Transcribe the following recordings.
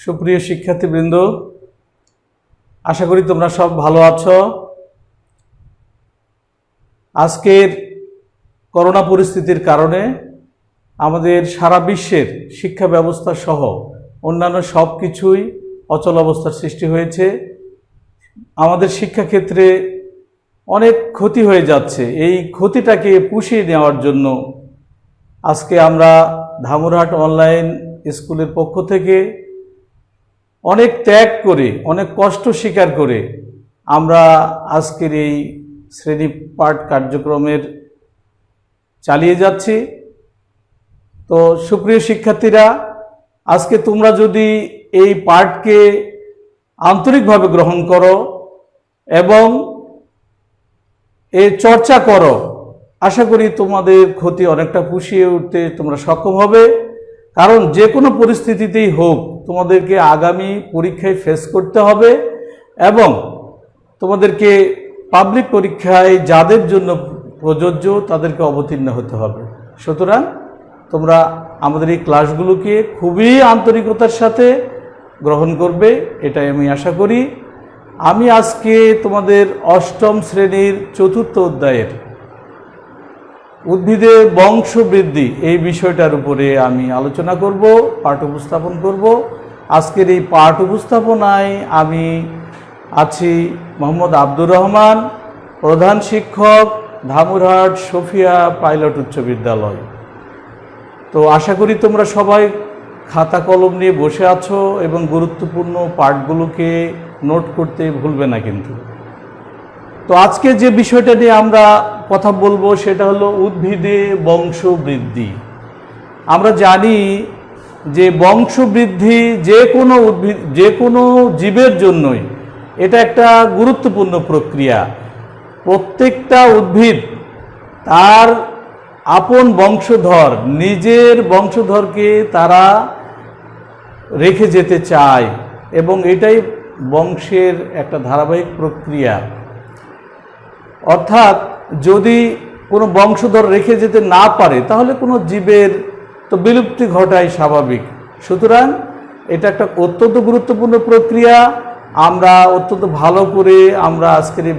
সুপ্রিয় শিক্ষার্থীবৃন্দ, আশা করি তোমরা সব ভালো আছো। আজকের করোনা পরিস্থিতির কারণে আমাদের সারা বিশ্বের শিক্ষা ব্যবস্থা সহ অন্যান্য সব কিছুই অচল অবস্থার সৃষ্টি হয়েছে। আমাদের শিক্ষাক্ষেত্রে অনেক ক্ষতি হয়ে যাচ্ছে। এই ক্ষতিটাকে পুষিয়ে নেওয়ার জন্য আজকে আমরা ধামুরহাট অনলাইন স্কুলের পক্ষ থেকে অনেক ত্যাগ করে, অনেক কষ্ট স্বীকার করে আমরা আজকের এই শ্রেণী পাঠ কার্যক্রমের চালিয়ে যাচ্ছি। তো সুপ্রিয় শিক্ষার্থীরা, আজকে তোমরা যদি এই পাঠকে আন্তরিকভাবে গ্রহণ করো এবং এর চর্চা করো, আশা করি তোমাদের ক্ষতি অনেকটা পুষিয়ে উঠতে তোমরা সক্ষম হবে। কারণ যে কোনো পরিস্থিতিতেই হোক তোমাদেরকে আগামী পরীক্ষায় ফেস করতে হবে এবং তোমাদেরকে পাবলিক পরীক্ষায় যাদের জন্য প্রযোজ্য তাদেরকে অবতীর্ণ হতে হবে। সুতরাং তোমরা আমাদের এই ক্লাসগুলোকে খুবই আন্তরিকতার সাথে গ্রহণ করবে, এটাই আমি আশা করি। আমি আজকে তোমাদের অষ্টম শ্রেণীর চতুর্থ অধ্যায়ের উদ্ভিদের বংশবৃদ্ধি এই বিষয়টার উপরে আমি আলোচনা করব, পাঠ উপস্থাপন করব। আজকের এই পাঠ উপস্থাপনায় আমি আছি মোহাম্মদ আব্দুর রহমান, প্রধান শিক্ষক, ধামুরহাট সোফিয়া পাইলট উচ্চ বিদ্যালয়। তো আশা করি তোমরা সবাই খাতা কলম নিয়ে বসে আছো এবং গুরুত্বপূর্ণ পাঠগুলোকে নোট করতে ভুলবে না কিন্তু। তো আজকে যে বিষয়টা নিয়ে আমরা কথা বলবো সেটা হলো উদ্ভিদে বংশবৃদ্ধি। আমরা জানি যে বংশবৃদ্ধি যে কোনো জীবের জন্যই এটা একটা গুরুত্বপূর্ণ প্রক্রিয়া। প্রত্যেকটা উদ্ভিদ তার আপন বংশধর, নিজের বংশধরকে তারা রেখে যেতে চায় এবং এটাই বংশের একটা ধারাবাহিক প্রক্রিয়া। অর্থাৎ যদি কোনো বংশধর রেখে যেতে না পারে তাহলে কোনো জীবের তো বিলুপ্তি ঘটাই স্বাভাবিক। সুতরাং এটা একটা অত্যন্ত গুরুত্বপূর্ণ প্রক্রিয়া। আমরা অত্যন্ত ভালো করে আমরা আজকের এই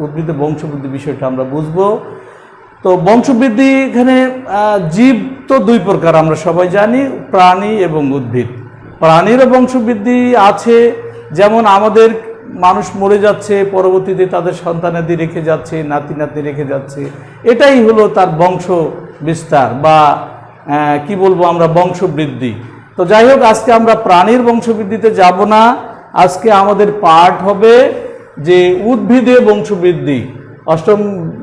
উদ্ভিদের বংশবৃদ্ধি বিষয়টা আমরা বুঝব। তো বংশবৃদ্ধি এখানে জীব তো দুই প্রকার আমরা সবাই জানি, প্রাণী এবং উদ্ভিদ। প্রাণীরও বংশবৃদ্ধি আছে, যেমন আমাদের মানুষ মরে যাচ্ছে, পরবর্তীতে তাদের সন্তানাদি রেখে যাচ্ছে, নাতি নাতনি রেখে যাচ্ছে, এটাই হলো তার বংশ বিস্তার বা কি বলবো আমরা বংশবৃদ্ধি। তো যাই হোক, আজকে আমরা প্রাণীর বংশবৃদ্ধিতে যাব না। আজকে আমাদের পাঠ হবে যে উদ্ভিদে বংশবৃদ্ধি, অষ্টম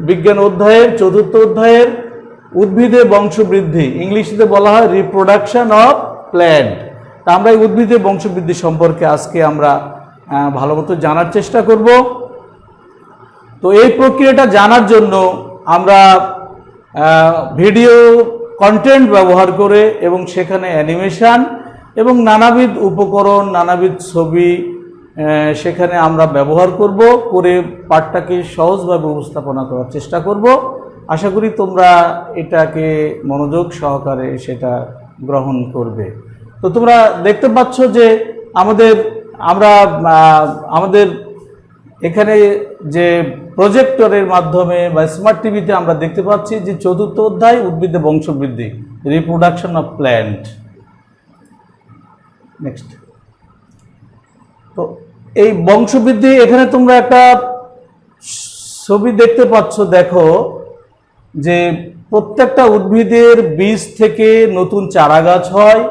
বিজ্ঞান অধ্যায়ের চতুর্থ অধ্যায়ের উদ্ভিদে বংশবৃদ্ধি, ইংলিশে বলা হয় রিপ্রোডাকশন অফ প্ল্যান্ট। তা আমরা এই উদ্ভিদের বংশবৃদ্ধি সম্পর্কে আজকে আমরা ভালো মতো জানার চেষ্টা করব। তো এই প্রক্রিয়াটা জানার জন্য আমরা ভিডিও কন্টেন্ট ব্যবহার করে এবং সেখানে অ্যানিমেশন এবং নানাবিধ উপকরণ, নানাবিধ ছবি সেখানে আমরা ব্যবহার করে পাঠটাকে সহজভাবে উপস্থাপনা করার চেষ্টা করব। আশা করি তোমরা এটাকে মনোযোগ সহকারে সেটা গ্রহণ করবে। তো তোমরা দেখতে পাচ্ছ যে আমাদের এখানে যে প্রজেক্টরের মাধ্যমে বা স্মার্ট টিভিতে আমরা দেখতে পাচ্ছি যে চতুর্থ অধ্যায় উদ্ভিদে বংশবৃদ্ধি, রিপ্রোডাকশন অফ প্ল্যান্ট। নেক্সট। তো এই বংশবৃদ্ধি, এখানে তোমরা একটা ছবি দেখতে পাচ্ছ। দেখো যে প্রত্যেকটা উদ্ভিদের বীজ থেকে নতুন চারা গাছ হয়।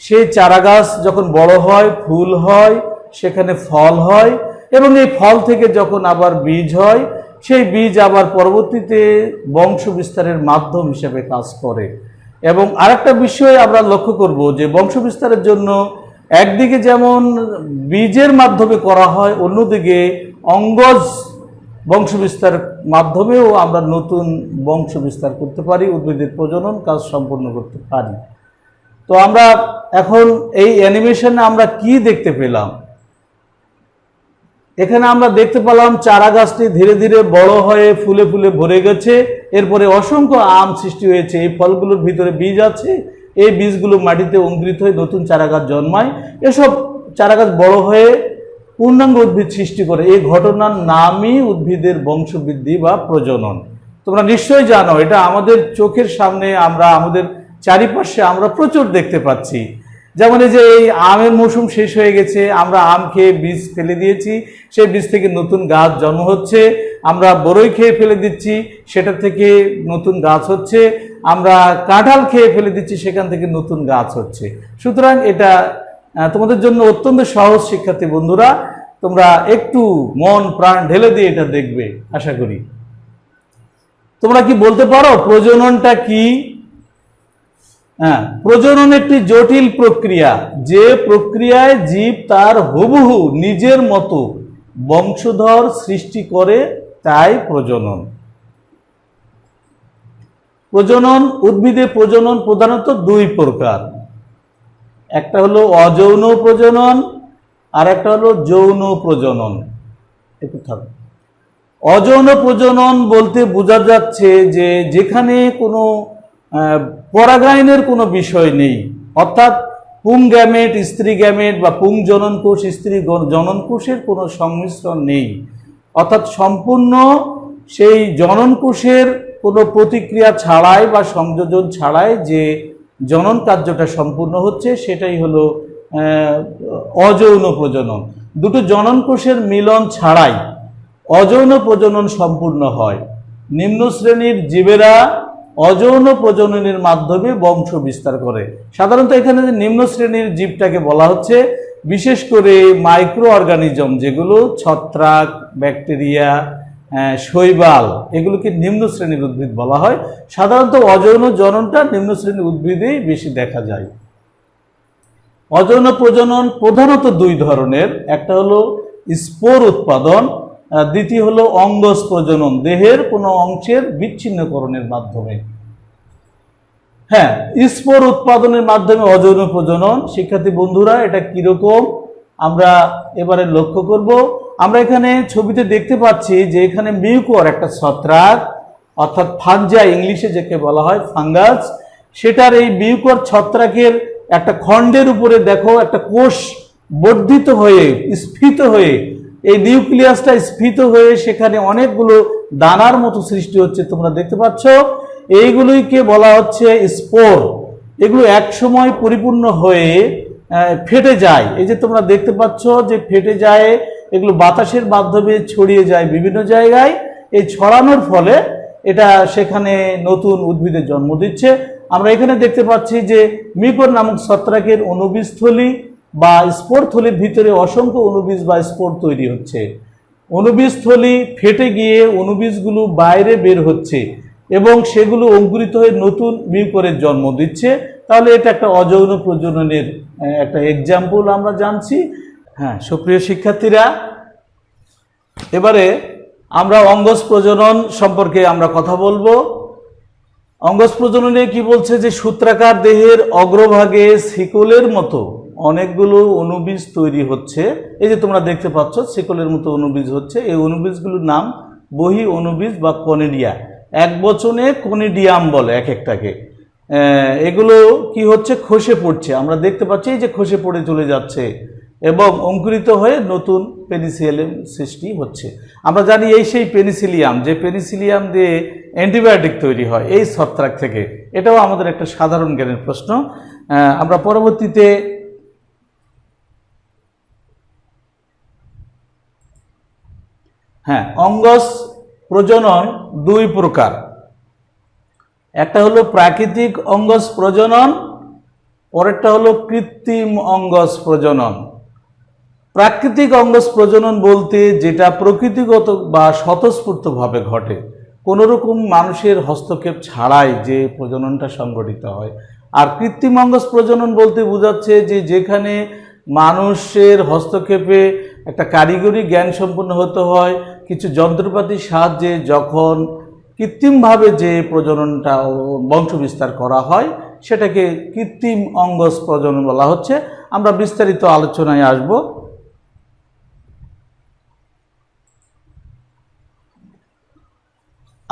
সেই চারা গাছ যখন বড় হয়, ফুল হয়, সেখানে ফল হয় এবং এই ফল থেকে যখন আবার বীজ হয়, সেই বীজ আবার পরবর্তীতে বংশ বিস্তারের মাধ্যম হিসেবে কাজ করে। এবং আরেকটা বিষয় আমরা লক্ষ্য করব যে বংশ বিস্তারের জন্য একদিকে যেমন বীজের মাধ্যমে করা হয়, অন্যদিকে অঙ্গজ বংশ বিস্তারের মাধ্যমেও আমরা নতুন বংশ বিস্তার করতে পারি, উদ্ভিদের প্রজনন কাজ সম্পন্ন করতে পারি। তো আমরা এখন এই অ্যানিমেশনে আমরা কি দেখতে পেলাম? এখানে আমরা দেখতে পেলাম চারা গাছটি ধীরে ধীরে বড় হয়ে ফুলে ফুলে ভরে গেছে, এরপরে অসংখ্য আম সৃষ্টি হয়েছে। এই ফলগুলোর ভিতরে বীজ আছে এই বীজগুলো মাটিতে অঙ্কুরিত হয়ে নতুন চারাগাছ জন্মায়। এসব চারাগাছ বড় হয়ে পূর্ণাঙ্গ উদ্ভিদ সৃষ্টি করে। এই ঘটনার নামই উদ্ভিদের বংশবৃদ্ধি বা প্রজনন। তোমরা নিশ্চয়ই জানো, এটা আমাদের চোখের সামনে, আমরা আমাদের চারিপাশে আমরা প্রচুর দেখতে পাচ্ছি। যেমন এই যে এই আমের মৌসুম শেষ হয়ে গেছে, আমরা আম খেয়ে বীজ ফেলে দিয়েছি, সেই বীজ থেকে নতুন গাছ জন্ম হচ্ছে। আমরা বরই খেয়ে ফেলে দিচ্ছি, সেটা থেকে নতুন গাছ হচ্ছে। আমরা কাঁঠাল খেয়ে ফেলে দিচ্ছি, সেখান থেকে নতুন গাছ হচ্ছে। সুতরাং এটা তোমাদের জন্য অত্যন্ত সহজ শিক্ষার্থী বন্ধুরা, তোমরা একটু মন প্রাণ ঢেলে দিয়ে এটা দেখবে আশা করি। তোমরা কি বলতে পারো প্রজননটা কি? হ্যাঁ, প্রজনন একটি জটিল প্রক্রিয়া, যে প্রক্রিয়ায় জীব তার হুবহু নিজের মতো বংশধর সৃষ্টি করে, তাই প্রজনন। প্রজনন, উদ্ভিদে প্রজনন প্রধানত দুই প্রকার। একটা হলো অযৌন প্রজনন, আর একটা হলো যৌন প্রজনন। একটু থাকবে। অযৌন প্রজনন বলতে বোঝা যাচ্ছে যে যেখানে কোনো পরাগায়নের কোনো বিষয় নেই, অর্থাৎ পুং গ্যামেট স্ত্রী গ্যামেট বা পুং জননকোষ স্ত্রী জননকোষের কোনো সংমিশ্রণ নেই, অর্থাৎ সম্পূর্ণ সেই জননকোষের কোনো প্রতিক্রিয়া ছাড়াই বা সংযোজন ছাড়াই যে জনন কার্যটা সম্পূর্ণ হচ্ছে, সেটাই হলো অযৌন প্রজনন। দুটো জননকোষের মিলন ছাড়াই অযৌন প্রজনন সম্পূর্ণ হয়। নিম্ন শ্রেণীর জীবেরা অযৌন প্রজননের মাধ্যমে বংশ বিস্তার করে। সাধারণত এখানে যে নিম্ন শ্রেণীর জীবটাকে বলা হচ্ছে, বিশেষ করে মাইক্রো অর্গানিজম, যেগুলো ছত্রাক, ব্যাকটেরিয়া, শৈবাল, এগুলোকে নিম্ন শ্রেণীর উদ্ভিদ বলা হয়। সাধারণত অযৌন জননটা নিম্ন শ্রেণীর উদ্ভিদেই বেশি দেখা যায়। অযৌন প্রজনন প্রধানত দুই ধরনের, একটা হলো স্পোর উৎপাদন, দ্বিতীয় হলো অঙ্গজ প্রজনন, দেহের কোনো অংশের বিচ্ছিন্নকরণের মাধ্যমে। হ্যাঁ, স্পোর উৎপাদনের মাধ্যমে অযৌন প্রজনন। শিক্ষার্থী বন্ধুরা, এটা কিরকম আমরা এবারে লক্ষ্য করব। আমরা এখানে ছবিতে দেখতে পাচ্ছি যে এখানে মিউকর, একটা ছত্রাক, অর্থাৎ ফানজাই ইংলিশে যাকে বলা হয় ফাঙ্গাস, সেটার এই মিউকর ছত্রাকের একটা খণ্ডের উপরে দেখো একটা কোষ বর্ধিত হয়ে স্ফীত হয়ে, এই নিউক্লিয়াসটা স্ফীত হয়ে সেখানে অনেকগুলো দানার মতো সৃষ্টি হচ্ছে, তোমরা দেখতে পাচ্ছ। এইগুলোকে বলা হচ্ছে স্পোর। এগুলো এক সময় পরিপূর্ণ হয়ে ফেটে যায়। এই যে তোমরা দেখতে পাচ্ছ যে ফেটে যায়, এগুলো বাতাসের মাধ্যমে ছড়িয়ে যায় বিভিন্ন জায়গায়। এই ছড়ানোর ফলে এটা সেখানে নতুন উদ্ভিদের জন্ম দিচ্ছে। আমরা এখানে দেখতে পাচ্ছি যে মিউকর নামক ছত্রাকের অণুবীজ থলি বা স্পোর থলির ভিতরে অসংখ্য অণুবীজ বা স্পোর তৈরি হচ্ছে। অণুবীজ থলি ফেটে গিয়ে অণুবীজগুলো বাইরে বের হচ্ছে এবং সেগুলো অঙ্কুরিত হয়ে নতুন মিউকরের জন্ম দিচ্ছে। তাহলে এটা একটা অযৌন প্রজননের একটা এক্সাম্পল আমরা জানছি। হ্যাঁ, সুপ্রিয় শিক্ষার্থীরা, এবারে আমরা অঙ্গজ প্রজনন সম্পর্কে আমরা কথা বলবো। অঙ্গজ প্রজননে কি বলছে যে সূত্রাকার দেহের অগ্রভাগে শিকলের মতো অনেকগুলো অণুবীজ তৈরি হচ্ছে। এই যে তোমরা দেখতে পাচ্ছ শিকলের মতো অণুবীজ হচ্ছে। এই অণুবীজগুলোর নাম বহি অণুবীজ বা কনিডিয়া। এক বচনে কনিডিয়াম বলে এক একটাকে। এগুলো কি হচ্ছে, খসে পড়ছে। আমরা দেখতে পাচ্ছি এই যে খসে পড়ে চলে যাচ্ছে এবং অঙ্কুরিত হয়ে নতুন পেনিসিলিয়াম সৃষ্টি হচ্ছে। আমরা জানি এই সেই পেনিসিলিয়াম, যে পেনিসিলিয়াম দিয়ে অ্যান্টিবায়োটিক তৈরি হয় এই ছত্রাক থেকে। এটাও আমাদের একটা সাধারণ জ্ঞানের প্রশ্ন। আমরা পরবর্তীতে হ্যাঁ, অঙ্গজ প্রজনন দুই প্রকার। একটা হলো প্রাকৃতিক অঙ্গজ প্রজনন, পরেরটা হলো কৃত্রিম অঙ্গজ প্রজনন। প্রাকৃতিক অঙ্গজ প্রজনন বলতে যেটা প্রকৃতিগত বা স্বতঃস্ফূর্তভাবে ঘটে, কোনোরকম মানুষের হস্তক্ষেপ ছাড়াই যে প্রজননটা সংঘটিত হয়। আর কৃত্রিম অঙ্গজ প্রজনন বলতে বোঝাচ্ছে যে যেখানে মানুষের হস্তক্ষেপে একটা কারিগরি জ্ঞান সম্পন্ন হতে হয়, কিছু যন্ত্রপাতির সাহায্যে যখন কৃত্রিমভাবে যে প্রজননটা বংশবিস্তার করা হয়, সেটাকে কৃত্রিম অঙ্গজ প্রজনন বলা হচ্ছে। আমরা বিস্তারিত আলোচনায় আসব।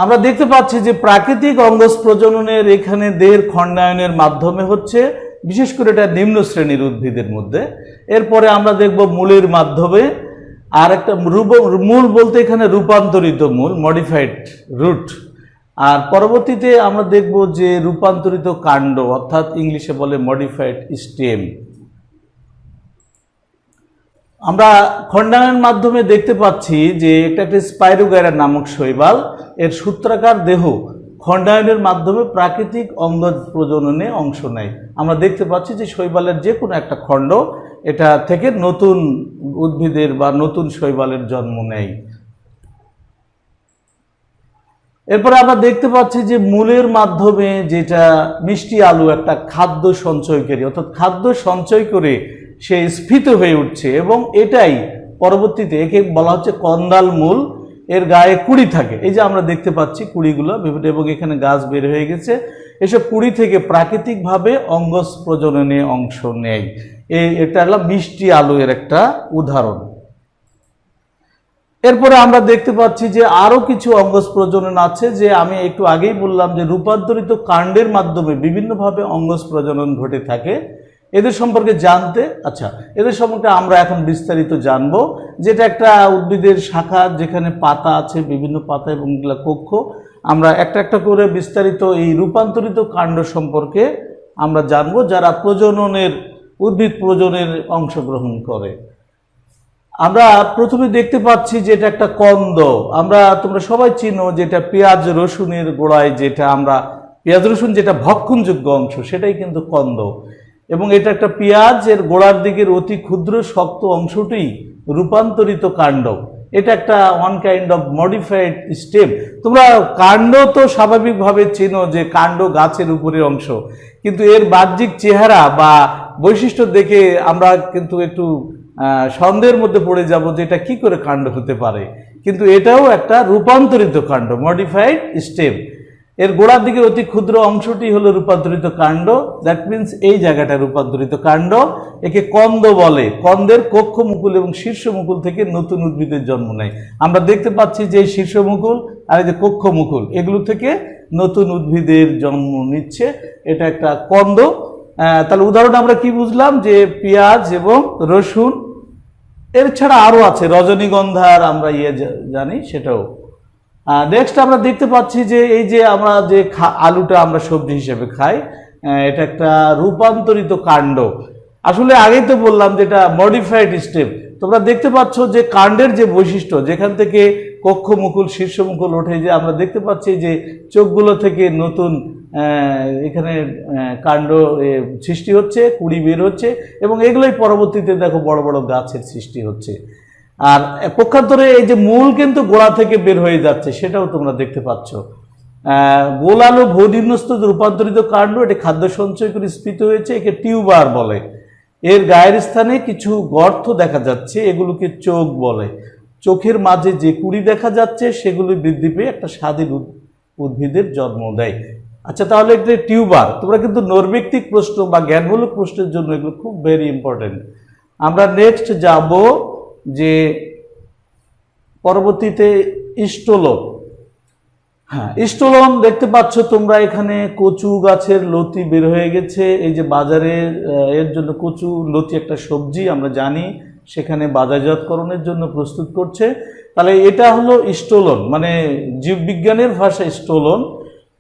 আমরা দেখতে পাচ্ছি যে প্রাকৃতিক অঙ্গজ প্রজননের এখানে দেহের খণ্ডায়নের মাধ্যমে হচ্ছে, বিশেষ করে এটা নিম্ন শ্রেণীর উদ্ভিদের মধ্যে। এরপরে আমরা দেখব মূলের মাধ্যমে, আর একটা মূল বলতে এখানে রূপান্তরিত মূল, মডিফাইড রুট। আর পরবর্তীতে আমরা দেখব যে রূপান্তরিত কাণ্ড, অর্থাৎ ইংলিশে বলে মডিফাইড স্টেম। আমরা খণ্ডায়নের মাধ্যমে দেখতে পাচ্ছি যে এটা একটা স্পাইরোগাইরা নামক শৈবাল, এর সূত্রাকার দেহ খণ্ডায়নের মাধ্যমে প্রাকৃতিক অঙ্গজ প্রজননে অংশ নেয়। আমরা দেখতে পাচ্ছি যে শৈবালের যে কোনো একটা খণ্ড এটা থেকে নতুন উদ্ভিদের বা নতুন শৈবালের জন্ম নেয়। এরপরে আমরা দেখতে পাচ্ছি যে মূলের মাধ্যমে, যেটা মিষ্টি আলু একটা খাদ্য সঞ্চয়কারী, অর্থাৎ খাদ্য সঞ্চয় করে সে স্ফীত হয়ে উঠছে, এবং এটাই পরবর্তীতে একে বলা হচ্ছে কন্দাল মূল। এর গায়ে কুড়ি থাকে, এই যে আমরা দেখতে পাচ্ছি কুড়িগুলো, এবং এখানে গাছ বের হয়ে গেছে। এসব কুড়ি থেকে প্রাকৃতিকভাবে অঙ্গজ প্রজননে অংশ নেয়। এটা হলো মিষ্টি আলু এর একটা উদাহরণ। এরপরে আমরা দেখতে পাচ্ছি যে আরো কিছু অঙ্গজ প্রজনন আছে, যে আমি একটু আগেই বললাম যে রূপান্তরিত কাণ্ডের মাধ্যমে বিভিন্নভাবে অঙ্গজ প্রজনন ঘটে থাকে। এদের সম্পর্কে জানতে, এদের সম্পর্কে আমরা এখন বিস্তারিত জানবো। যেটা একটা উদ্ভিদের শাখা, যেখানে পাতা আছে, বিভিন্ন পাতা এবং কক্ষ। আমরা একটা একটা করে বিস্তারিত এই রূপান্তরিত কাণ্ড সম্পর্কে আমরা জানবো, যারা উদ্ভিদ প্রজননের অংশগ্রহণ করে। আমরা প্রথমে দেখতে পাচ্ছি যে এটা একটা কন্দ। তোমরা সবাই চিনো যেটা পেঁয়াজ রসুনের গোড়ায়, যেটা আমরা পেঁয়াজ রসুন যেটা ভক্ষণযোগ্য অংশ, সেটাই কিন্তু কন্দ। এবং এটা একটা পেঁয়াজের গোড়ার দিকের অতি ক্ষুদ্র শক্ত অংশটি রূপান্তরিত কাণ্ড। এটা একটা one kind of modified stem. তোমরা কাণ্ড তো স্বাভাবিকভাবে চিনো যে কাণ্ড গাছের উপরের অংশ, কিন্তু এর বাহ্যিক চেহারা বা বৈশিষ্ট্য দেখে আমরা কিন্তু একটু সন্দেহের মধ্যে পড়ে যাব যে এটা কি করে কাণ্ড হতে পারে। কিন্তু এটাও একটা রূপান্তরিত কাণ্ড, মডিফাইড স্টেম। এর গোড়ার দিকে অতি ক্ষুদ্র অংশটি হলো রূপান্তরিত কাণ্ড। দ্যাট মিনস এই জায়গাটা রূপান্তরিত কাণ্ড। একে কন্দ বলে। কন্দের কক্ষ মুকুল এবং শীর্ষ মুকুল থেকে নতুন উদ্ভিদের জন্ম নেয়। আমরা দেখতে পাচ্ছি যে শীর্ষ মুকুল আর এই যে কক্ষ মুকুল, এগুলো থেকে নতুন উদ্ভিদের জন্ম নিচ্ছে। এটা একটা কন্দ। তাহলে উদাহরণ আমরা কি বুঝলাম, যে পেঁয়াজ এবং রসুন। এর ছাড়া আরো আছে, রজনীগন্ধার আমরা জানি, সেটাও। নেক্সট আমরা দেখতে পাচ্ছি যে এই যে আমরা যে আলুটা আমরা সবজি হিসেবে খাই, এটা একটা রূপান্তরিত কাণ্ড। আসলে আগেই তো বললাম যে এটা মডিফাইড স্টেম। তোমরা দেখতে পাচ্ছ যে কাণ্ডের যে বৈশিষ্ট্য, যেখান থেকে কক্ষ মুকুল শীর্ষ মুকুল ওঠে, যে আমরা দেখতে পাচ্ছি যে চোখগুলো থেকে নতুন এখানে কাণ্ড সৃষ্টি হচ্ছে, কুড়ি বের হচ্ছে, এবং এগুলোই পরবর্তীতে দেখো বড় বড় গাছের সৃষ্টি হচ্ছে। আর পক্ষান্তরে এই যে মূল কিন্তু গোড়া থেকে বের হয়ে যাচ্ছে, সেটাও তোমরা দেখতে পাচ্ছ। গোলালো ভূনিম্নস্থ রূপান্তরিত কাণ্ড, এটি খাদ্য সঞ্চয় করে স্ফীত হয়েছে, একে টিউবার বলে। এর গায়ের স্থানে কিছু গর্ত দেখা যাচ্ছে, এগুলোকে চোখ বলে। চোখের মাঝে যে কুড়ি দেখা যাচ্ছে, সেগুলি বৃদ্ধি পেয়ে একটা স্বাধীন উদ্ভিদের জন্ম দেয়। তাহলে একটা টিউবার। তোমরা কিন্তু নৈর্ব্যক্তিক প্রশ্ন বা জ্ঞানমূলক প্রশ্নের জন্য এগুলো খুব ভেরি ইম্পর্টেন্ট। আমরা নেক্সট যাব যে পরবর্তীতে স্টোলন। স্টোলন দেখতে পাচ্ছ তোমরা, এখানে কচু গাছের লতি বের হয়ে গেছে। এই যে বাজারে এর জন্য কচু লতি একটা সবজি, আমরা জানি, সেখানে বাজারজাতকরণের জন্য প্রস্তুত করছে। তাহলে এটা হলো স্টোলন, মানে জীববিজ্ঞানের ভাষায় স্টোলন।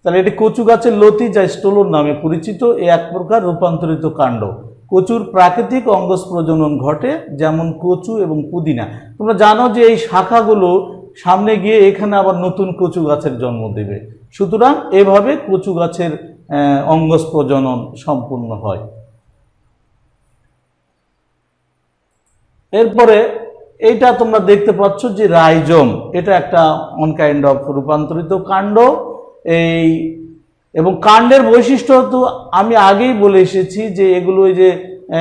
তাহলে এটি কচু গাছের লতি, যা স্টোলন নামে পরিচিত। এ এক প্রকার রূপান্তরিত কাণ্ড। কচুর প্রাকৃতিক অঙ্গজ প্রজনন ঘটে, যেমন কচু এবং পুদিনা। তোমরা জানো যে এই শাখাগুলো সামনে গিয়ে এখানে আবার নতুন কচু গাছের জন্ম দেবে। সুতরাং এভাবে কচু গাছের অঙ্গজ প্রজনন সম্পূর্ণ হয়। এরপরে এইটা তোমরা দেখতে পাচ্ছ যে রাইজোম, এটা একটা অন কাইন্ড অফ রূপান্তরিত কাণ্ড। এবং কাণ্ডের বৈশিষ্ট্য তো আমি আগেই বলে এসেছি যে এগুলো যে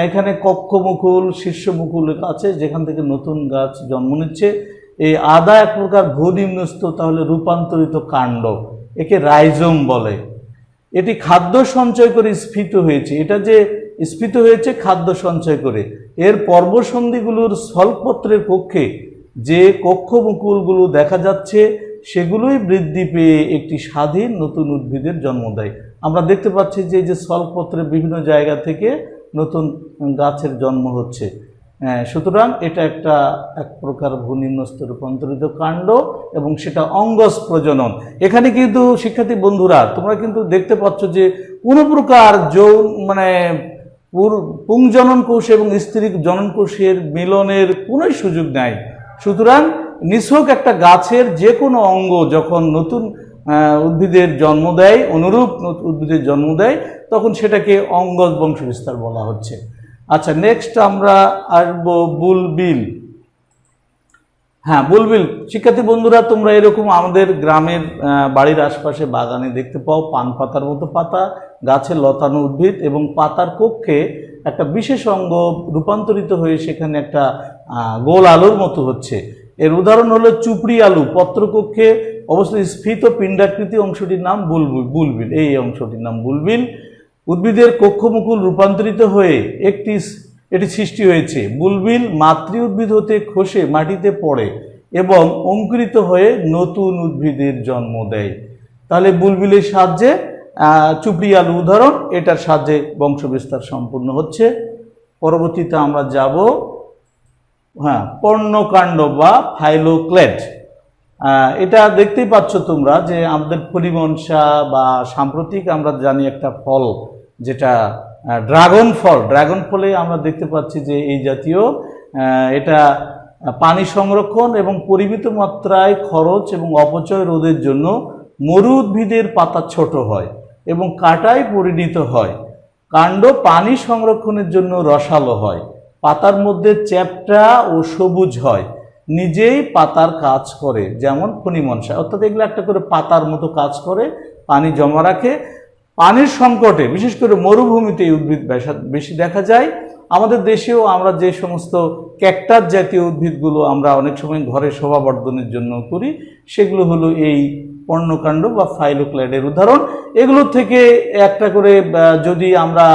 এখানে কক্ষ মুকুল শীর্ষ মুকুল আছে, যেখান থেকে নতুন গাছ জন্ম নিচ্ছে। এই আদা এক প্রকার ভূনিম্নস্থ, তাহলে রূপান্তরিত কাণ্ড, একে রাইজোম বলে। এটি খাদ্য সঞ্চয় করে স্ফীত হয়েছে। এটা যে স্ফীত হয়েছে খাদ্য সঞ্চয় করে। এর পর্বসন্ধিগুলোর স্থলপত্রের কক্ষে যে কক্ষ মুকুলগুলো দেখা যাচ্ছে, সেগুলোই বৃদ্ধি পেয়ে একটি স্বাধীন নতুন উদ্ভিদের জন্ম দেয়। আমরা দেখতে পাচ্ছি যে এই যে স্থলপত্রে বিভিন্ন জায়গা থেকে নতুন গাছের জন্ম হচ্ছে। সুতরাং এটা এক প্রকার ভূনিম্নস্থ রূপান্তরিত কাণ্ড এবং সেটা অঙ্গজ প্রজনন। এখানে কিন্তু শিক্ষার্থী বন্ধুরা তোমরা কিন্তু দেখতে পাচ্ছ যে কোনো প্রকার পুংজনন কোষ এবং স্ত্রী জনন কোষের মিলনের কোনো সুযোগ নাই। সুতরাং নিছক একটা গাছের যে কোনো অঙ্গ যখন নতুন উদ্ভিদের জন্ম দেয়, অনুরূপ উদ্ভিদের জন্ম দেয়, তখন সেটাকে অঙ্গজ বংশবিস্তার বলা হচ্ছে। আচ্ছা, নেক্সট আমরা আসবো বুলবিল। হ্যাঁ, বুলবিল শিক্ষার্থী বন্ধুরা তোমরা এরকম আমাদের গ্রামের বাড়ির আশপাশে বাগানে দেখতে পাও পান পাতার মতো পাতা, গাছের লতানো উদ্ভিদ এবং পাতার কক্ষে একটা বিশেষ অঙ্গ রূপান্তরিত হয়ে সেখানে একটা গোল আলুর মতো হচ্ছে। এর উদাহরণ হলো চুপড়ি আলু। পত্রকক্ষে অবস্থিত স্ফীত পিণ্ডাকৃতি অংশটির নাম বুলবিল। এই অংশটির নাম বুলবিল। উদ্ভিদের কক্ষমুকুল রূপান্তরিত হয়ে এটি সৃষ্টি হয়েছে। বুলবিল মাতৃ উদ্ভিদ হতে খসে মাটিতে পড়ে এবং অঙ্কুরিত হয়ে নতুন উদ্ভিদের জন্ম দেয়। তাহলে বুলবিলের সাহায্যে চুপড়ি আলু উদাহরণ, এটার সাহায্যে বংশবিস্তার সম্পূর্ণ হচ্ছে। পরবর্তীতে আমরা যাব পর্ণকাণ্ড বা ফাইলোক্লেড। এটা দেখতেই পাচ্ছ তোমরা যে আমাদের পরিমনসা বা সাম্প্রতিক আমরা জানি একটা ফল যেটা ড্রাগন ফলে আমরা দেখতে পাচ্ছি যে এই জাতীয় এটা পানি সংরক্ষণ এবং পরিমিত মাত্রায় খরচ এবং অপচয় রোধের জন্য মরু উদ্ভিদের পাতা ছোট হয় এবং কাঁটায় পরিণত হয়। কাণ্ড পানি সংরক্ষণের জন্য রসালো হয়, পাতার মধ্যে চ্যাপ্টা ও সবুজ হয়, নিজেই পাতার কাজ করে, যেমন ফণিমনসা। অর্থাৎ এগুলো একটা করে পাতার মতো কাজ করে, পানি জমা রাখে। পানির সংকটে বিশেষ করে মরুভূমিতে এই উদ্ভিদ বেশি দেখা যায়। আমাদের দেশেও আমরা যে সমস্ত ক্যাকটাস জাতীয় উদ্ভিদগুলো আমরা অনেক সময় ঘরে শোভাবর্ধনের জন্য করি, সেগুলো হলো এই পর্ণকাণ্ড বা ফাইলোক্লেডের উদাহরণ। এগুলো থেকে একটা করে যদি আমরা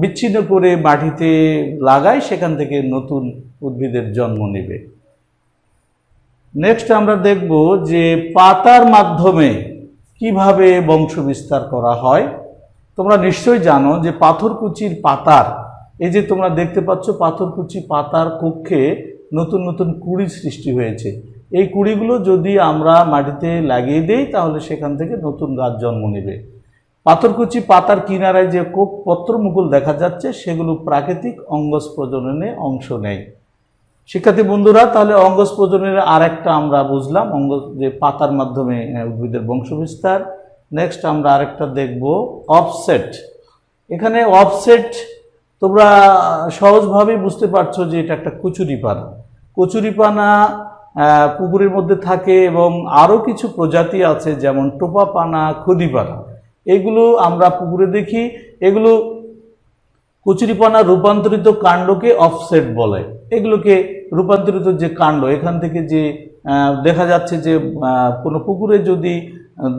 বিচ্ছিন্ন করে মাটিতে লাগাই, সেখান থেকে নতুন উদ্ভিদের জন্ম নেবে। নেক্সট আমরা দেখব যে পাতার মাধ্যমে কিভাবে বংশবিস্তার করা হয়। তোমরা নিশ্চয়ই জানো যে পাথরকুচির পাতার, এই যে তোমরা দেখতে পাচ্ছ পাথরকুচি পাতার কক্ষে নতুন নতুন কুড়ি সৃষ্টি হয়েছে। এই কুড়িগুলো যদি আমরা মাটিতে লাগিয়ে দেই তাহলে সেখান থেকে নতুন গাছ জন্ম নেবে। পাথরকুচি পাতার কিনারায় যে পত্রমুকুল দেখা যাচ্ছে সেগুলো প্রাকৃতিক অঙ্গজ প্রজননে অংশ নেয়। শিক্ষার্থী বন্ধুরা, তাহলে অঙ্গজ প্রজননের আরেকটা আমরা বুঝলাম, যে পাতার মাধ্যমে উদ্ভিদের বংশবিস্তার। নেক্সট আমরা আরেকটা দেখব অফসেট। এখানে অফসেট তোমরা সহজভাবেই বুঝতে পারছো যে এটা একটা কচুরিপানা। কচুরিপানা পুকুরের মধ্যে থাকে এবং আরও কিছু প্রজাতি আছে যেমন টোপাপানা, ক্ষুদিপানা, এগুলো আমরা পুকুরে দেখি। এগুলো কচুরিপানা রূপান্তরিত কাণ্ডকে অফসেট বলে। এগুলোকে রূপান্তরিত যে কাণ্ড, এখান থেকে যে দেখা যাচ্ছে যে কোনো পুকুরে যদি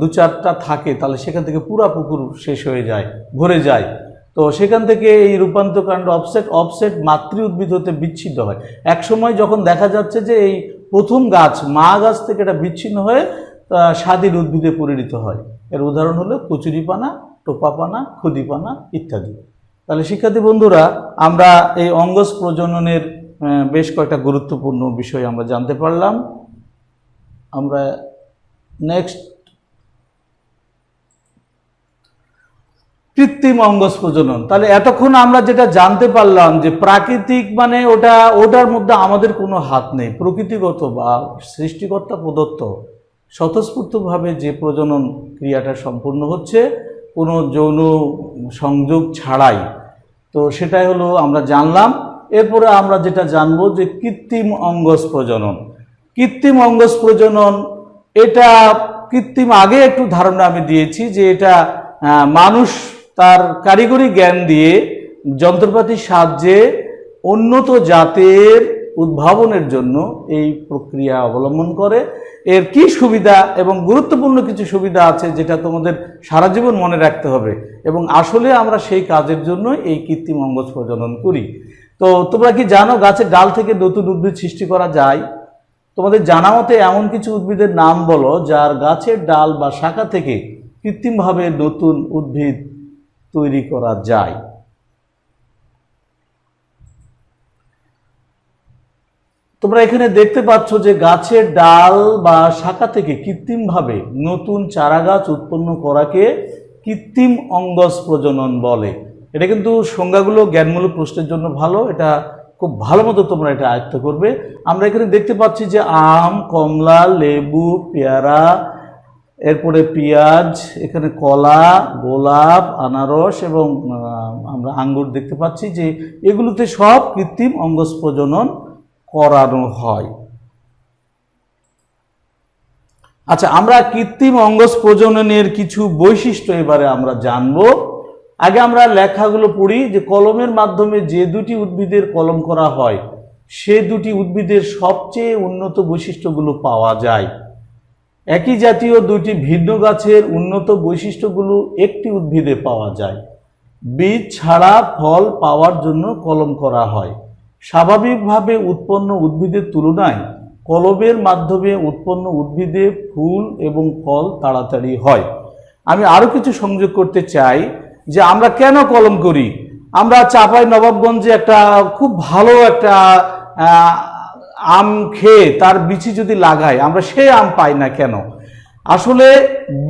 দু চারটা থাকে তাহলে সেখান থেকে পুরা পুকুর শেষ হয়ে যায়, ভরে যায়। তো সেখান থেকে এই রূপান্তর কাণ্ড অফসেট মাতৃ উদ্ভিদ হতে বিচ্ছিন্ন হয়। এক সময় যখন দেখা যাচ্ছে যে এই প্রথম গাছ মা গাছ থেকে এটা বিচ্ছিন্ন হয়ে স্বাধীন উদ্ভিদে পরিণত হয়। এর উদাহরণ হলো কচুরিপানা, টোপাপানা, ক্ষুদিপানা ইত্যাদি। তাহলে শিক্ষার্থী বন্ধুরা, আমরা এই অঙ্গজ প্রজননের বেশ কয়েকটা গুরুত্বপূর্ণ বিষয় আমরা জানতে পারলাম। আমরা নেক্সট কৃত্রিম অঙ্গজ প্রজনন। তাহলে এতক্ষণ আমরা যেটা জানতে পারলাম যে প্রাকৃতিক মানে ওটার মধ্যে আমাদের কোনো হাত নেই, প্রকৃতিগত বা সৃষ্টিকর্তা প্রদত্ত স্বতঃস্ফূর্তভাবে যে প্রজনন ক্রিয়াটা সম্পূর্ণ হচ্ছে কোনো যৌন সংযোগ ছাড়াই, তো সেটাই হলো আমরা জানলাম। এরপরে আমরা যেটা জানবো যে কৃত্রিম অঙ্গজ প্রজনন। কৃত্রিম অঙ্গজ প্রজনন এটা কৃত্রিম আগে একটু ধারণা আমি দিয়েছি যে এটা মানুষ তার কারিগরি জ্ঞান দিয়ে যন্ত্রপাতির সাহায্যে উন্নত জাতের উদ্ভাবনের জন্য এই প্রক্রিয়া অবলম্বন করে। এর কি সুবিধা এবং গুরুত্বপূর্ণ কিছু সুবিধা আছে যেটা তোমাদের সারা জীবন মনে রাখতে হবে, এবং আসলে আমরা সেই কাজের জন্য এই কৃত্রিম অঙ্গজ প্রজনন করি। তো তোমরা কি জানো গাছের ডাল থেকে নতুন উদ্ভিদ সৃষ্টি করা যায়? তোমাদের জানা মতে এমন কিছু উদ্ভিদের নাম বলো যার গাছের ডাল বা শাখা থেকে কৃত্রিমভাবে নতুন উদ্ভিদ তৈরি করা যায়। তোমরা এখানে দেখতে পাচ্ছ যে গাছের ডাল বা শাখা থেকে কৃত্রিমভাবে নতুন চারা গাছ উৎপন্ন করাকে কৃত্রিম অঙ্গজ প্রজনন বলে। এটা কিন্তু সংজ্ঞাগুলো জ্ঞানমূলক প্রশ্নের জন্য ভালো, এটা খুব ভালো মতো তোমরা এটা আয়ত্ত করবে। আমরা এখানে দেখতে পাচ্ছি যে আম, কমলা, লেবু, পেয়ারা, এরপরে পেঁয়াজ, এখানে কলা, গোলাপ, আনারস এবং আমরা আঙ্গুর দেখতে পাচ্ছি যে এগুলোতে সব কৃত্রিম অঙ্গজ প্রজনন করানো হয়। আচ্ছা, আমরা কৃত্রিম অঙ্গজ প্রজননের কিছু বৈশিষ্ট্য এবারে আমরা জানব। আগে আমরা লেখাগুলো পড়ি যে কলমের মাধ্যমে যে দুটি উদ্ভিদের কলম করা হয় সে দুটি উদ্ভিদের সবচেয়ে উন্নত বৈশিষ্ট্যগুলো পাওয়া যায়। একই জাতীয় দুটি ভিন্ন গাছের উন্নত বৈশিষ্ট্যগুলো একটি উদ্ভিদে পাওয়া যায়। বীজ ছাড়া ফল পাওয়ার জন্য কলম করা হয়। স্বাভাবিকভাবে উৎপন্ন উদ্ভিদের তুলনায় কলমের মাধ্যমে উৎপন্ন উদ্ভিদে ফুল এবং ফল তাড়াতাড়ি হয়। আমি আরও কিছু সংযোগ করতে চাই যে আমরা কেন কলম করি। আমরা চাঁপাই নবাবগঞ্জে একটা খুব ভালো একটা আম খেয়ে তার বিচি যদি লাগাই আমরা সেই আম পাই না কেন? আসলে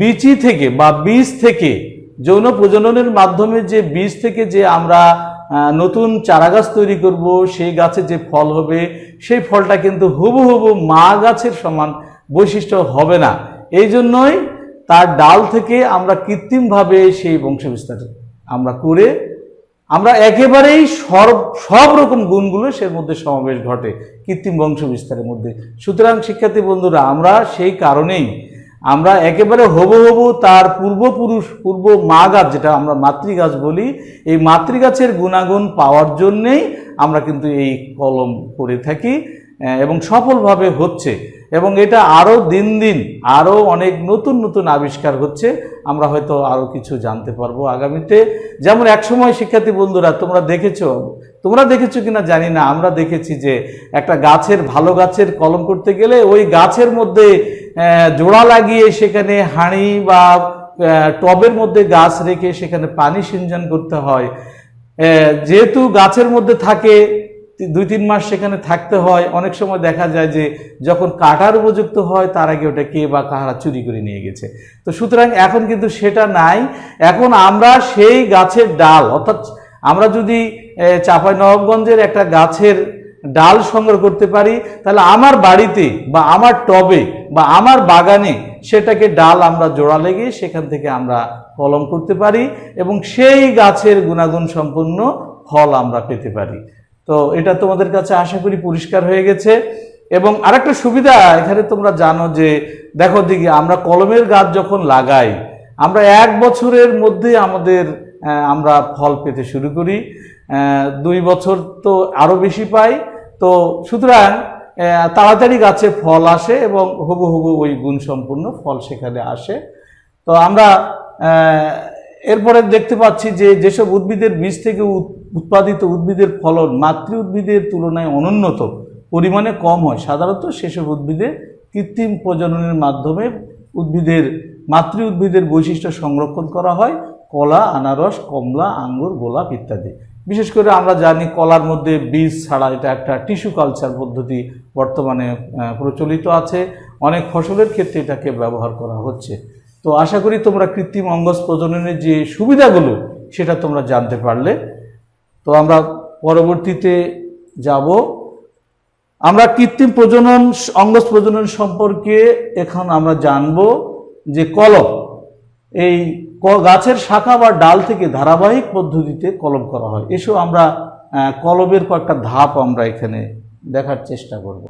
বিচি থেকে বা বীজ থেকে যৌন প্রজননের মাধ্যমে যে বীজ থেকে যে আমরা নতুন চারাগাছ তৈরি করব, সেই গাছে যে ফল হবে সেই ফলটা কিন্তু হুবহু মা গাছের সমান বৈশিষ্ট্য হবে না। এই জন্যই তার ডাল থেকে আমরা কৃত্রিমভাবে সেই বংশবিস্তার আমরা করে আমরা একেবারেই সব রকম গুণগুলো এর মধ্যে সমাবেশ ঘটে কৃত্রিম বংশবিস্তারের মধ্যে। সুতরাং শিক্ষার্থী বন্ধুরা, আমরা সেই কারণেই আমরা একেবারে হবু তার পূর্বপুরুষ পূর্ব মা গাছ, যেটা আমরা মাতৃগাছ বলি, এই মাতৃগাছের গুণাগুণ পাওয়ার জন্যেই আমরা কিন্তু এই কলম করে থাকি এবং সফলভাবে হচ্ছে। এবং এটা আরও দিন দিন আরও অনেক নতুন নতুন আবিষ্কার হচ্ছে, আমরা হয়তো আরও কিছু জানতে পারবো আগামীতে। যেমন একসময় শিক্ষার্থী বন্ধুরা তোমরা দেখেছো কিনা জানি না, আমরা দেখেছি যে একটা গাছের ভালো গাছের কলম করতে গেলে ওই গাছের মধ্যে জোড়া লাগিয়ে সেখানে হাঁড়ি বা টবের মধ্যে গাছ রেখে সেখানে পানি সিঞ্চন করতে হয়। যেহেতু গাছের মধ্যে থাকে 2-3 মাস সেখানে থাকতে হয়, অনেক সময় দেখা যায় যে যখন কাটার উপযুক্ত হয় তার আগে ওটা কে বা কাহারা চুরি করে নিয়ে গেছে। তো সুতরাং এখন কিন্তু সেটা নাই। এখন আমরা সেই গাছের ডাল, অর্থাৎ আমরা যদি চাঁপাইনবাবগঞ্জের একটা গাছের ডাল সংগ্রহ করতে পারি তাহলে আমার বাড়িতে বা আমার টবে বা আমার বাগানে সেটাকে ডাল আমরা জোড়া লেগে সেখান থেকে আমরা কলম করতে পারি এবং সেই গাছের গুণাগুণ সম্পন্ন ফল আমরা পেতে পারি। তো এটা তোমাদের কাছে আশা করি পরিষ্কার হয়ে গেছে। এবং আরেকটা সুবিধা এখানে তোমরা জানো যে দেখো দিকে আমরা কলমের গাছ যখন লাগাই আমরা 1 বছরের মধ্যে আমরা ফল পেতে শুরু করি, 2 বছর তো আরো বেশি পাই। তো সুতরাং তাড়াতাড়ি গাছে ফল আসে এবং হুবহু ওই গুণসম্পন্ন ফল সেখানে আসে। তো আমরা এরপরে দেখতে পাচ্ছি যে যেসব উদ্ভিদের বীজ থেকে উৎপাদিত উদ্ভিদের ফলন মাতৃ উদ্ভিদের তুলনায় অনুন্নত পরিমাণে কম হয়, সাধারণত সেসব উদ্ভিদে কৃত্রিম প্রজননের মাধ্যমে মাতৃ উদ্ভিদের বৈশিষ্ট্য সংরক্ষণ করা হয়। কলা, আনারস, কমলা, আঙ্গুর, গোলাপ ইত্যাদি। বিশেষ করে আমরা জানি কলার মধ্যে বীজ ছাড়া এটা একটা টিস্যু কালচার পদ্ধতি বর্তমানে প্রচলিত আছে, অনেক ফসলের ক্ষেত্রে এটাকে ব্যবহার করা হচ্ছে। তো আশা করি তোমরা কৃত্রিম অঙ্গজ প্রজননের যে সুবিধাগুলো সেটা তোমরা জানতে পারলে। তো আমরা পরবর্তীতে যাব। আমরা কৃত্রিম অঙ্গজ প্রজনন সম্পর্কে এখন আমরা জানব যে কলম, এই গাছের শাখা বা ডাল থেকে ধারাবাহিক পদ্ধতিতে কলম করা হয়। এসব আমরা কলমের কয়েকটা ধাপ আমরা এখানে দেখার চেষ্টা করব।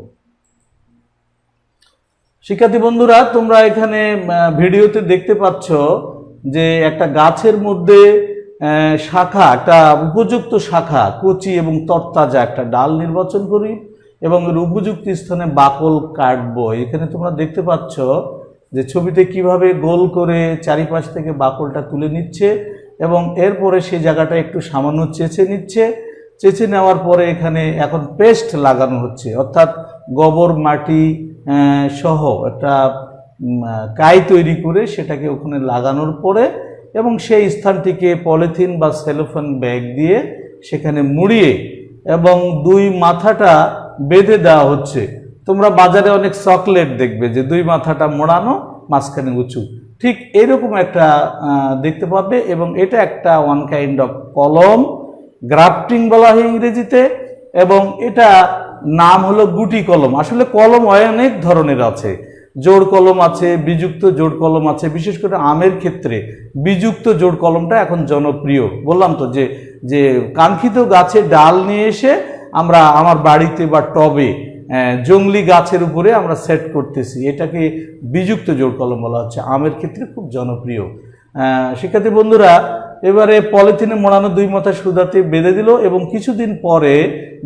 শিক্ষার্থী বন্ধুরা, তোমরা এখানে ভিডিওতে দেখতে পাচ্ছ যে একটা গাছের মধ্যে শাখা, একটা উপযুক্ত শাখা, কচি এবং তরতাজা একটা ডাল নির্বাচন করি এবং এর উপযুক্ত স্থানে বাকল কাটবো। এখানে তোমরা দেখতে পাচ্ছ যে ছবিতে কিভাবে গোল করে চারিপাশ থেকে বাকলটা তুলে নিচ্ছে এবং এরপরে সেই জায়গাটা একটু সামান্য চেঁচে নিচ্ছে। চেঁচে নেওয়ার পরে এখানে এখন পেস্ট লাগানো হচ্ছে, অর্থাৎ গোবর মাটি সহ একটা কাই তৈরি করে সেটাকে ওখানে লাগানোর পরে এবং সেই স্থানটিকে পলিথিন বা সেলোফোন ব্যাগ দিয়ে সেখানে মুড়িয়ে এবং দুই মাথাটা বেঁধে দেওয়া হচ্ছে। তোমরা বাজারে অনেক চকলেট দেখবে যে দুই মাথাটা মোড়ানো, মাঝখানে উঁচু, ঠিক এরকম একটা দেখতে পাবে। এবং এটা একটা ওয়ান কাইন্ড অফ কলম, গ্রাফটিং বলা হয় ইংরেজিতে, এবং এটা নাম হলো গুটি কলম। আসলে কলম অনেক ধরনের আছে, জোড় কলম আছে, বিযুক্ত জোড় কলম আছে। বিশেষ করে আমের ক্ষেত্রে বিযুক্ত জোড় কলমটা এখন জনপ্রিয়। বললাম তো যে কাঙ্ক্ষিত গাছের ডাল নিয়ে এসে আমরা আমার বাড়িতে বা টবে জংলি গাছের উপরে আমরা সেট করতেছি, এটাকে বিযুক্ত জোড় কলম বলা হচ্ছে। আমের ক্ষেত্রে খুব জনপ্রিয়। শিক্ষার্থী বন্ধুরা, এবারে পলিথিনে মোড়ানো দুই মাথা সুতাতে বেঁধে দিল এবং কিছুদিন পরে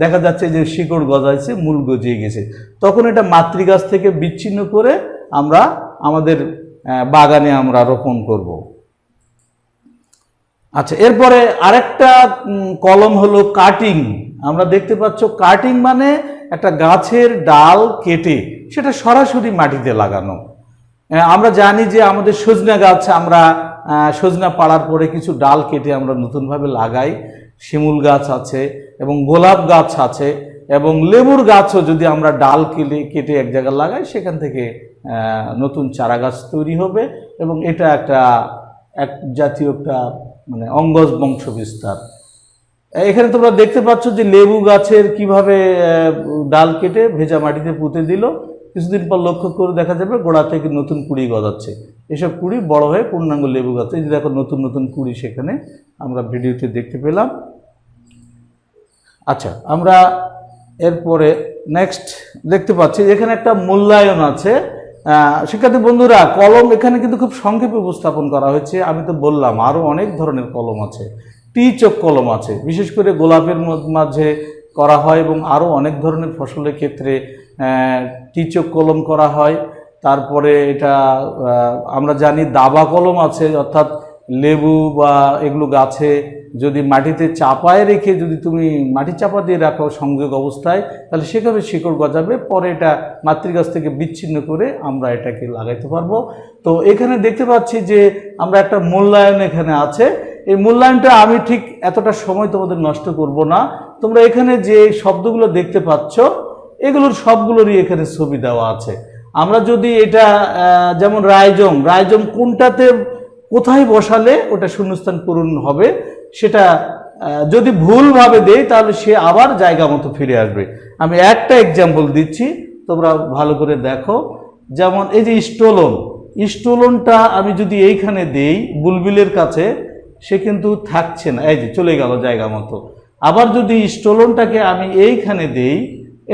দেখা যাচ্ছে যে শিকড় গজাইছে, মূল গজিয়ে গেছে। তখন এটা মাতৃগাছ থেকে বিচ্ছিন্ন করে আমরা আমাদের বাগানে আমরা রোপণ করব। আচ্ছা, এরপরে আরেকটা কলম হলো কাটিং। আমরা দেখতে পাচ্ছ কাটিং মানে একটা গাছের ডাল কেটে সেটা সরাসরি মাটিতে লাগানো। আমরা জানি যে আমাদের সজনা গাছ, আমরা সজনা পাড়ার পরে কিছু ডাল কেটে আমরা নতুনভাবে লাগাই। শিমুল গাছ আছে এবং গোলাপ গাছ আছে এবং লেবুর গাছও যদি আমরা ডাল কেটে এক জায়গায় লাগাই সেখান থেকে নতুন চারা গাছ তৈরি হবে এবং এটা একটা এক জাতীয় একটা মানে অঙ্গজ বংশ বিস্তার। এখানে তোমরা দেখতে পাচ্ছ যে লেবু গাছের কিভাবে ডাল কেটে ভেজা মাটিতে পুঁতে দিল, কিছুদিন পর লক্ষ্য করে দেখা যাবে গোড়া থেকে নতুন কুড়ি গজাচ্ছে। এসব কুড়ি বড় হয়ে পূর্ণাঙ্গ লেবু গাছ, এই যে দেখো নতুন নতুন কুড়ি সেখানে আমরা ভিডিওতে দেখতে পেলাম। আচ্ছা, আমরা এরপরে নেক্সট দেখতে পাচ্ছি এখানে একটা মূল্যায়ন আছে। শিক্ষার্থী বন্ধুরা, কলম এখানে কিন্তু খুব সংক্ষেপে উপস্থাপন করা হয়েছে। আমি তো বললাম আরও অনেক ধরনের কলম আছে, টি-চক কলম আছে, বিশেষ করে গোলাপের মাঝে করা হয় এবং আরও অনেক ধরনের ফসলের ক্ষেত্রে টি-চক কলম করা হয়। তারপরে এটা আমরা জানি দাবা কলম আছে, অর্থাৎ লেবু বা এগুলো গাছে যদি মাটিতে চাপায় রেখে যদি তুমি মাটি চাপা দিয়ে রাখো সংযোগ অবস্থায়, তাহলে সেভাবে শিকড় গজাবে, পরে এটা মাতৃগাছ থেকে বিচ্ছিন্ন করে আমরা এটাকে লাগাইতে পারবো। তো এখানে দেখতে পাচ্ছি যে আমরা একটা মূল্যায়ন এখানে আছে। এই মূল্যায়নটা আমি ঠিক এতটা সময় তোমাদের নষ্ট করব না। তোমরা এখানে যে শব্দগুলো দেখতে পাচ্ছ এগুলোর সবগুলোরই এখানে ছবি দেওয়া আছে। আমরা যদি এটা যেমন রাইজম কোনটাতে কোথায় বসালে ওটা শূন্যস্থান পূরণ হবে, সেটা যদি ভুলভাবে দেই তাহলে সে আবার জায়গা মতো ফিরে আসবে। আমি একটা এক্সাম্পল দিচ্ছি, তোমরা ভালো করে দেখো। যেমন এই যে স্টোলনটা আমি যদি এইখানে দেই বুলবিলের কাছে, সে কিন্তু থাকছে না, এই যে চলে গেল জায়গা মতো। আবার যদি স্টোলনটাকে আমি এইখানে দেই,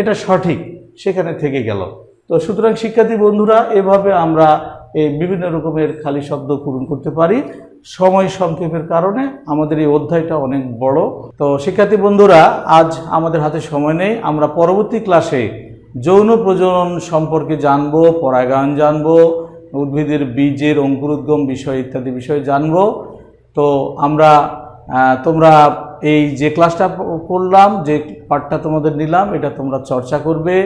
এটা সঠিক, সেখানে থেকে গেল। তো সুতরাং শিক্ষার্থী বন্ধুরা, এভাবে আমরা এই বিভিন্ন রকমের খালি শব্দ পূরণ করতে পারি। সময় সংক্ষেপের কারণে আমাদের এই অধ্যায়টা অনেক বড়। তো শিক্ষার্থী বন্ধুরা, আজ আমাদের হাতে সময় নেই। আমরা পরবর্তী ক্লাসে যৌন প্রজনন সম্পর্কে জানবো, পরাগায়ন জানবো, উদ্ভিদের বীজের অঙ্কুরোদ্গম বিষয় ইত্যাদি বিষয় জানবো। তো তোমরা এই যে ক্লাসটা করলাম, যে পাঠটা তোমাদের নিলাম, এটা তোমরা চর্চা করবে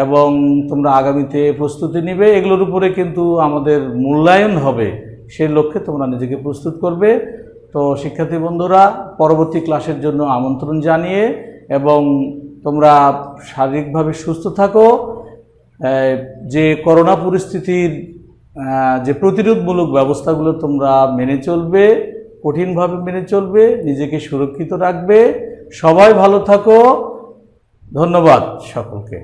এবং তোমরা আগামীতে প্রস্তুতি নিবে। এগুলোর উপরে কিন্তু আমাদের মূল্যায়ন হবে, সেই লক্ষ্যে তোমরা নিজেকে প্রস্তুত করবে। তো শিক্ষার্থী বন্ধুরা, পরবর্তী ক্লাসের জন্য আমন্ত্রণ জানিয়ে এবং তোমরা শারীরিকভাবে সুস্থ থাকো, যে করোনা পরিস্থিতির যে প্রতিরোধমূলক ব্যবস্থাগুলো তোমরা মেনে চলবে, কঠিনভাবে মেনে চলবে, নিজেকে সুরক্ষিত রাখবে। সবাই ভালো থাকো। ধন্যবাদ সকলকে।